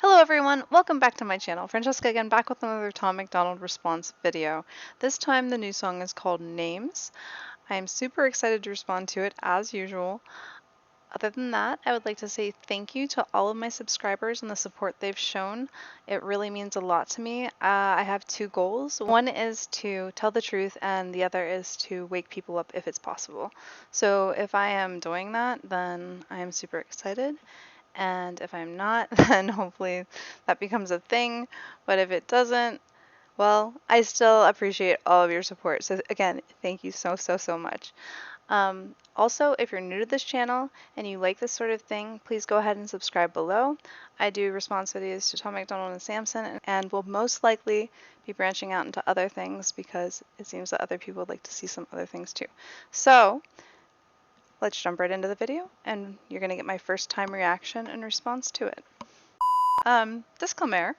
Hello everyone, welcome back to my channel. Francesca again, back with another Tom MacDonald response video. This time the new song is called Names. I am super excited to respond to it as usual. Other than that, I would like to say thank you to all of my subscribers and the support they've shown. It really means a lot to me. I have two goals. One is to tell the truth and the other is to wake people up if it's possible. So if I am doing that, then I am super excited. And if I'm not, then hopefully that becomes a thing. But if it doesn't, well, I still appreciate all of your support. So again, thank you so much. Also, if you're new to this channel and you like this sort of thing, please go ahead and subscribe below. I do response videos to Tom MacDonald and Samson and will most likely be branching out into other things because it seems that other people would like to see some other things too. So let's jump right into the video, and you're going to get my first time reaction in response to it. Disclaimer,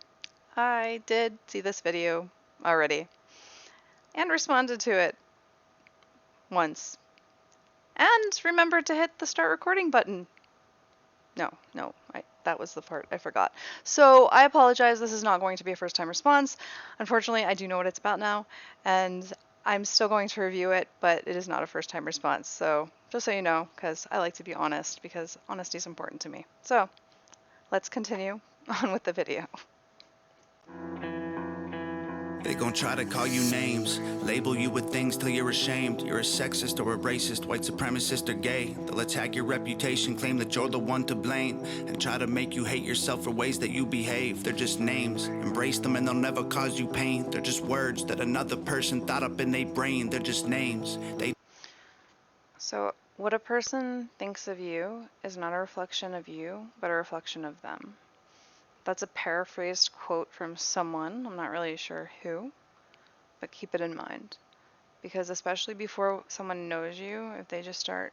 I did see this video already and responded to it once and remembered to hit the start recording button. That was the part I forgot. So I apologize, this is not going to be a first time response. Unfortunately, I do know what it's about now, and I'm still going to review it, but it is not a first time response. So just so you know, because I like to be honest, because honesty is important to me. So let's continue on with the video. They gon' try to call you names, label you with things till you're ashamed. You're a sexist or a racist, white supremacist or gay. They'll attack your reputation, claim that you're the one to blame, and try to make you hate yourself for ways that you behave. They're just names, embrace them and they'll never cause you pain. They're just words that another person thought up in their brain. They're just names. So what a person thinks of you is not a reflection of you, but a reflection of them. That's a paraphrased quote from someone, I'm not really sure who, but keep it in mind. Because especially before someone knows you, if they just start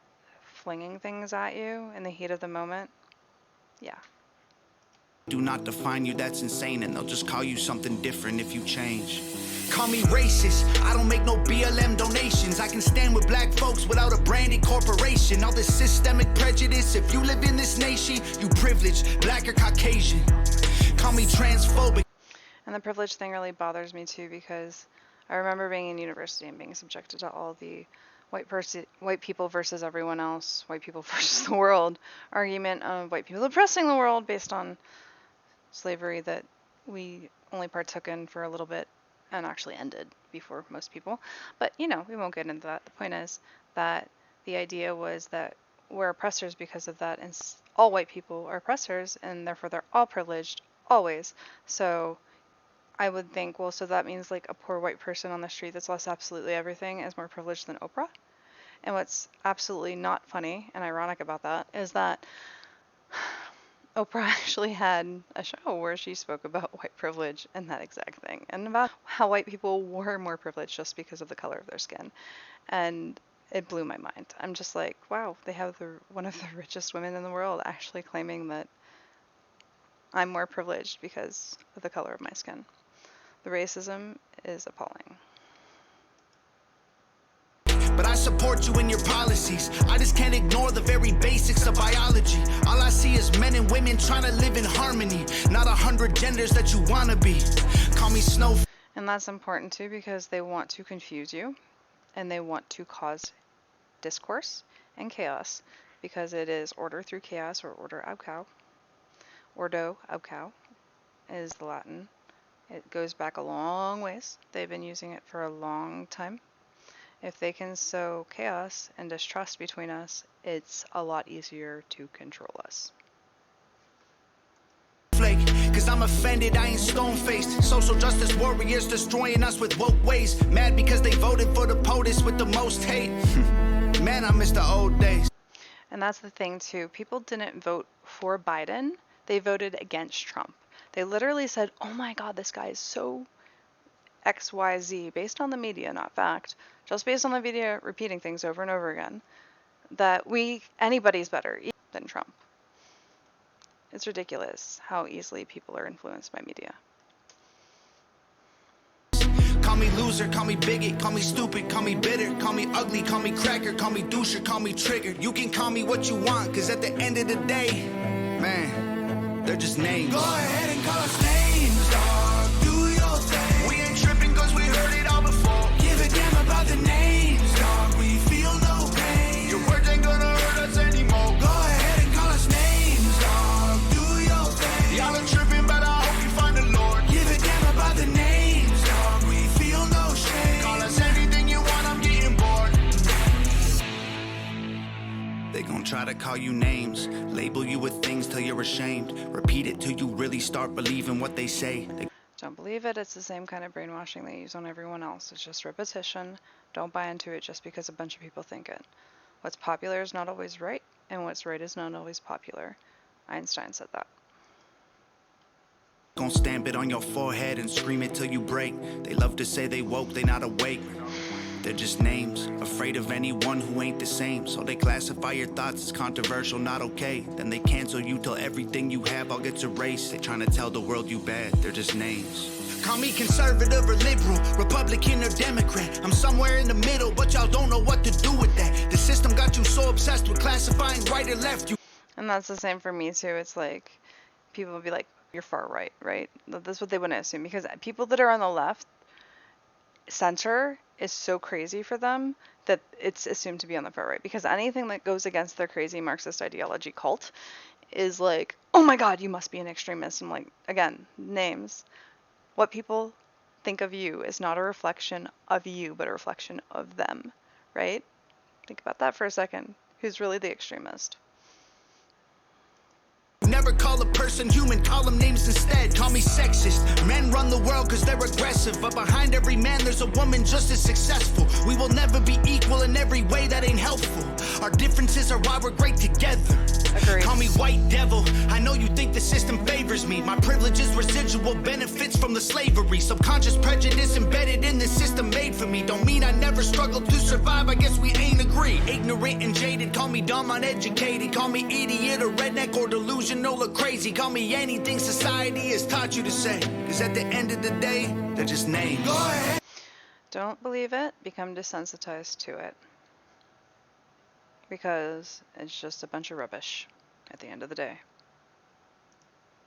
flinging things at you in the heat of the moment, yeah. Do not define you, that's insane, and they'll just call you something different if you change. Call me racist, I don't make no BLM donations. I can stand with black folks without a branded corporation. All this systemic prejudice, if you live in this nation, you privileged, black or Caucasian. Call me transphobic. And the privilege thing really bothers me too, because I remember being in university and being subjected to all the white people versus everyone else, white people versus the world argument of white people oppressing the world based on slavery that we only partook in for a little bit and actually ended before most people. But you know, we won't get into that. The point is that the idea was that we're oppressors because of that, and all white people are oppressors, and therefore they're all privileged always. So I would think, well, so that means like a poor white person on the street that's lost absolutely everything is more privileged than Oprah. And what's absolutely not funny and ironic about that is that Oprah actually had a show where she spoke about white privilege and that exact thing, and about how white people were more privileged just because of the color of their skin. And it blew my mind. I'm just like, wow, they have one of the richest women in the world actually claiming that I'm more privileged because of the color of my skin. The racism is appalling. But I support you in your policies. I just can't ignore the very basics of biology. All I see is men and women trying to live in harmony, not 100 genders that you want to be. Call me Snow. And that's important too, because they want to confuse you and they want to cause discourse and chaos, because it is order through chaos, or ordo ab chao. Ordo ab chao is the Latin. It goes back a long ways. They've been using it for a long time. If they can sow chaos and distrust between us, it's a lot easier to control us. Cause I'm offended, I ain't stone-faced. Social justice warriors destroying us with woke ways. Mad because they voted for the POTUS with the most hate. Man, I miss the old days. And that's the thing too. People didn't vote for Biden. They voted against Trump. They literally said, oh my God, this guy is so XYZ, based on the media, not fact, just based on the media repeating things over and over again, that anybody's better than Trump. It's ridiculous how easily people are influenced by media. Call me loser, call me bigot, call me stupid, call me bitter, call me ugly, call me cracker, call me doucher, call me triggered. You can call me what you want, cause at the end of the day, man, They're just names. Go ahead and call us names, dog. Do your thing. We ain't tripping cause we heard it all before. Give a damn about the names, dog. We feel no pain. Your words ain't gonna hurt us anymore. Go ahead and call us names, dog. Do your thing. Y'all are tripping, but I hope you find the Lord. Give a damn about the names, dog. We feel no shame. Call us anything you want, I'm getting bored. They gon' try to call you names, label you with things till you're ashamed. Repeat it till you really start believing what they say. Don't believe it. It's the same kind of brainwashing they use on everyone else. It's just repetition. Don't buy into it just because a bunch of people think it. What's popular is not always right, and what's right is not always popular. Einstein said that. Gon' stamp it on your forehead and scream it till you break. They love to say they woke, they not awake. They're just names, afraid of anyone who ain't the same. So they classify your thoughts as controversial, not okay. Then they cancel you till everything you have all gets erased. They trying to tell the world you bad, they're just names. Call me conservative or liberal, Republican or Democrat. I'm somewhere in the middle, but y'all don't know what to do with that. The system got you so obsessed with classifying right or left. And that's the same for me too. It's like, people will be like, you're far right, right? That's what they want to assume, because people that are on the left, center is so crazy for them that it's assumed to be on the far right, because anything that goes against their crazy Marxist ideology cult is like, oh my god, you must be an extremist. And like, again, names. What people think of you is not a reflection of you, but a reflection of them, right? Think about that for a second. Who's really the extremist? Never call a person human, call them names instead. Call me sexist. Men run the world cause they're aggressive, but behind every man there's a woman just as successful. We will never be equal in every way, that ain't helpful. Our differences are why we're great together. Agreed. Call me white devil. I know you think the system favors me. My privilege is residual benefits from the slavery. Subconscious prejudice embedded in the system made for me. Don't mean I never struggled to survive, I guess we ain't agree. Ignorant and jaded, call me dumb, uneducated. Call me idiot or redneck or delusional or crazy. Call me anything society has taught you to say. Cause at the end of the day, they're just names. Go ahead. Don't believe it, become desensitized to it. Because it's just a bunch of rubbish at the end of the day.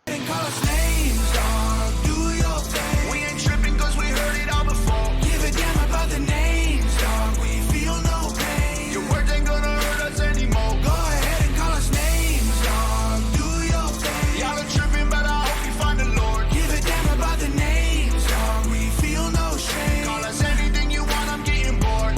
And call us names, dog. Do your thing. We ain't tripping cause we heard it all before. Give a damn about the names, dog. We feel no pain. Your words ain't gonna hurt us anymore. Go ahead and call us names, dog. Do your thing. Y'all are tripping, but I hope you find the Lord. Give a damn about the names, dog. We feel no shame. Call us anything you want, I'm getting bored.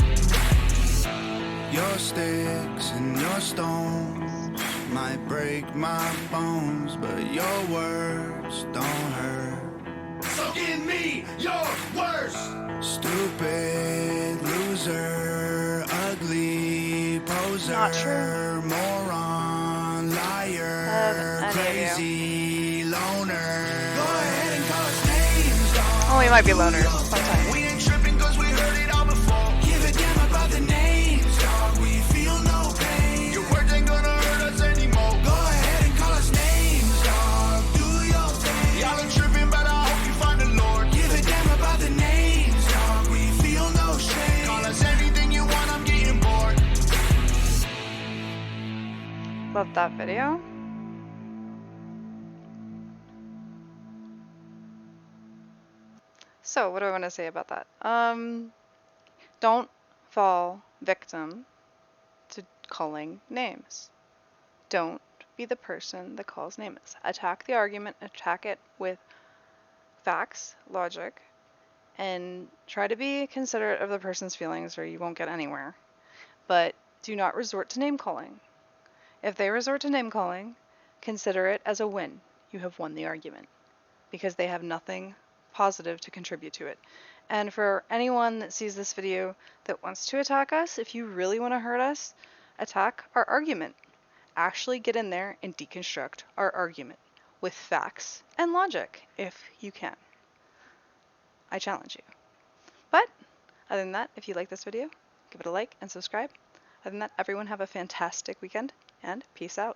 Your sticks and your stones might break my bones, but your words don't hurt. So give me your worst. Stupid loser, ugly poser, Not true. moron, liar, Any of crazy loner. Go ahead and call us names, dog. Oh, we might be loners sometimes. We ain't tripping cause we heard it all before. Give a damn about the names, dog. We feel no pain. Your words ain't gonna hurt us anymore. Go ahead and call us names, dog. Do your thing. Y'all are tripping, but I hope you find the Lord. Give a damn about the names, dog. We feel no shame. Call us anything you want, I'm getting bored. Love that video. So, what do I want to say about that? Don't fall victim to calling names. Don't be the person that calls names. Attack the argument, attack it with facts, logic, and try to be considerate of the person's feelings or you won't get anywhere. But do not resort to name calling. If they resort to name calling, consider it as a win. You have won the argument because they have nothing positive to contribute to it. And for anyone that sees this video that wants to attack us, if you really want to hurt us, attack our argument. Actually get in there and deconstruct our argument with facts and logic if you can. I challenge you. But other than that, if you like this video, give it a like and subscribe. Other than that, everyone have a fantastic weekend and peace out.